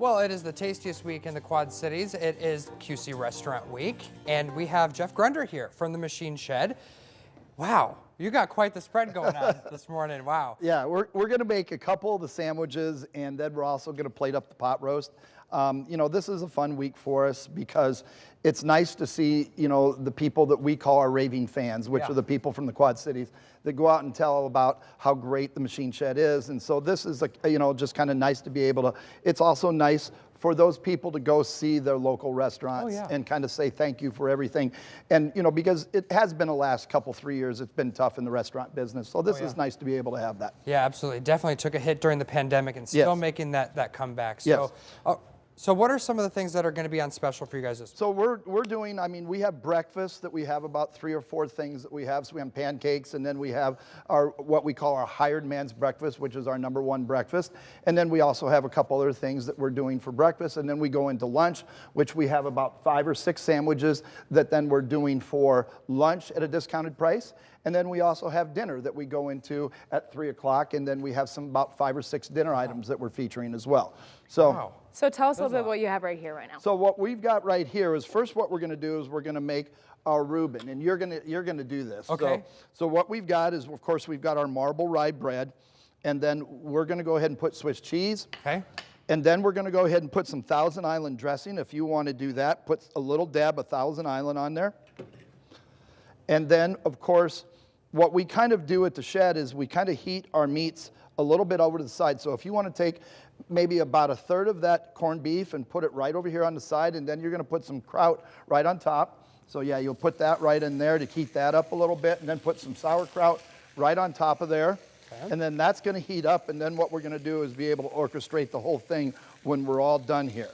Well, it is the tastiest week in the Quad Cities. It is QC Restaurant Week, and we have Jeff Grunder here from the Machine Shed. Wow, you got quite the spread going on this morning. Wow. Yeah, we're going to make a couple of the sandwiches, and then we're also going to plate up the pot roast. You know, this is a fun week for us because it's nice to see, you know, the people that we call our raving fans, which are the people from the Quad Cities that go out and tell about how great the Machine Shed is. And so this is, you know, just kind of nice to be able to, it's also nice for those people to go see their local restaurants and kind of say thank you for everything. And, you know, because it has been the last couple, 3 years, it's been tough in the restaurant business. So this is nice to be able to have that. Yeah, absolutely. Definitely took a hit during the pandemic and still making that comeback. So, so what are some of the things that are going to be on special for you guys this week? So we're doing, I mean, we have breakfast that we have about 3 or 4 things that we have. So we have pancakes, and then we have our what we call our hired man's breakfast, which is our #1 breakfast. And then we also have a couple other things that we're doing for breakfast. And then we go into lunch, which we have about 5 or 6 sandwiches that then we're doing for lunch at a discounted price. And then we also have dinner that we go into at 3 o'clock, and then we have about 5 or 6 dinner items that we're featuring as well. So, so tell us a little bit what you have right here right now. So what we've got right here is first what we're going to do is we're going to make our Reuben, and you're going to do this. Okay. So what we've got is, of course, we've got our marble rye bread, and then we're going to go ahead and put Swiss cheese. Okay. And then we're going to go ahead and put some Thousand Island dressing. If you want to do that, put a little dab of Thousand Island on there. And then, of course, what we kind of do at the shed is we kind of heat our meats a little bit over to the side. So if you want to take maybe about 1/3 of that corned beef and put it right over here on the side, and then you're going to put some kraut right on top. So yeah, you'll put that right in there to heat that up a little bit, and then put some sauerkraut right on top of there. Okay. And then that's going to heat up, and then what we're going to do is be able to orchestrate the whole thing when we're all done here.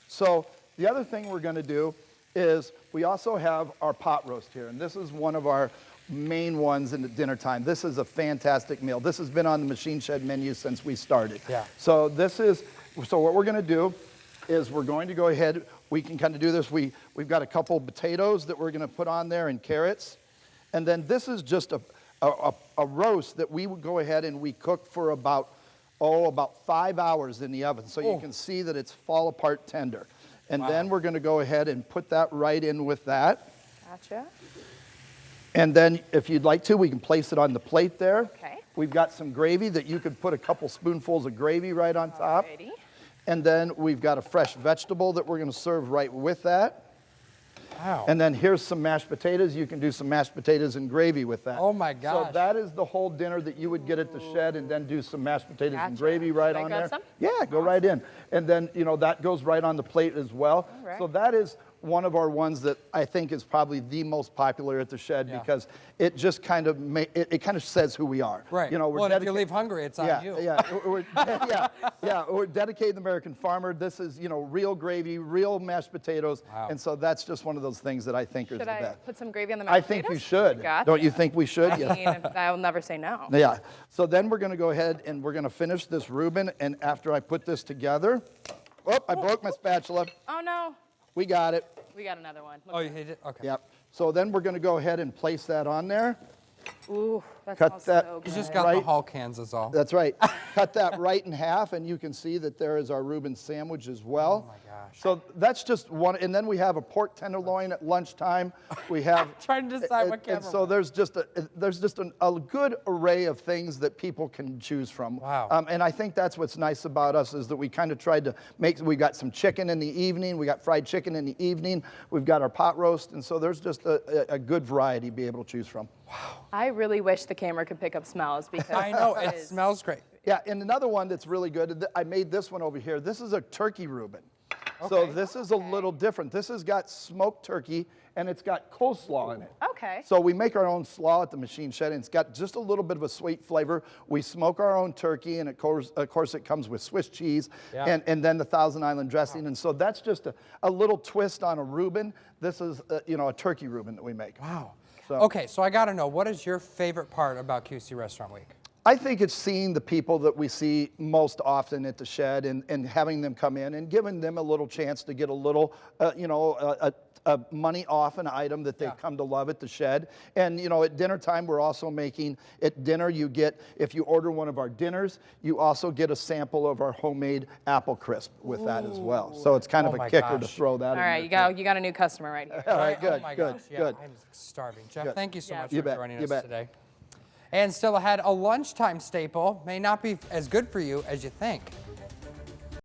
So the other thing we're going to do is we also have our pot roast here, and this is one of our main ones in the dinner time. This is a fantastic meal. This has been on the Machine Shed menu since we started. Yeah. So what we're going to do is we're going to go ahead, we can kind of do this. We've got a couple potatoes that we're going to put on there and carrots. And then this is just a roast that we would go ahead and we cook for about 5 hours in the oven. So you can see that it's fall apart tender. And then we're going to go ahead and put that right in with that. Gotcha. And then if you'd like to, we can place it on the plate there. Okay. We've got some gravy that you could put a couple spoonfuls of gravy right on top. Alrighty. And then we've got a fresh vegetable that we're going to serve right with that. Wow. And then here's some mashed potatoes. You can do some mashed potatoes and gravy with that. Oh my gosh. So that is the whole dinner that you would get at the shed, and then do some mashed potatoes and gravy right on there. Some? Yeah, go right in. And then, you know, that goes right on the plate as well. All right. So that is one of our ones that I think is probably the most popular at the shed because it just kind of it kind of says who we are. Right. You know, well, if you leave hungry, it's on you. We're dedicated to the American farmer. This is, you know, real gravy, real mashed potatoes, and so that's just one of those things that I think is the best. Should I put some gravy on the mashed potatoes? I think you should. Gotcha. Don't you think we should? I mean, I'll never say no. Yeah. So then we're going to go ahead and we're going to finish this Reuben, and after I put this together, I broke my spatula. Oh no. We got it. We got another one. Look Oh, you hit it? Okay. Yep. So then we're going to go ahead and place that on there. Ooh, that Cut smells that. so You good. just got the Hall cans is all. That's right. Cut that right in half, and you can see that there is our Reuben sandwich as well. Oh my gosh. So that's just one, and then we have a pork tenderloin at lunchtime. We have Trying to decide what camera. and so there's just a good array of things that people can choose from. Wow. And I think that's what's nice about us is that we kind of tried to make. We got some chicken in the evening. We got fried chicken in the evening. We've got our pot roast, and so there's just a good variety to be able to choose from. I really wish the camera could pick up smells because I know, it smells great. Yeah, and another one that's really good, I made this one over here. This is a turkey Reuben. So this is a little different. This has got smoked turkey, and it's got coleslaw in it. Okay. So we make our own slaw at the Machine Shed, and it's got just a little bit of a sweet flavor. We smoke our own turkey, and of course it comes with Swiss cheese and then the Thousand Island dressing. And so that's just a little twist on a Reuben. This is, a turkey Reuben that we make. Wow. So. Okay, so I got to know, what is your favorite part about QC Restaurant Week? I think it's seeing the people that we see most often at the shed and having them come in and giving them a little chance to get a little, a money off an item that they've come to love at the shed. And, at dinner time, we're also making, at dinner, you get, if you order one of our dinners, you also get a sample of our homemade apple crisp with that as well. So it's kind of a kicker to throw that in. All right, you got a new customer right here. All right, Oh good, my good, gosh, yeah, good. I'm starving. Jeff, Good. thank you so Yeah. much You for bet, joining you us bet. today. And still ahead, a lunchtime staple may not be as good for you as you think.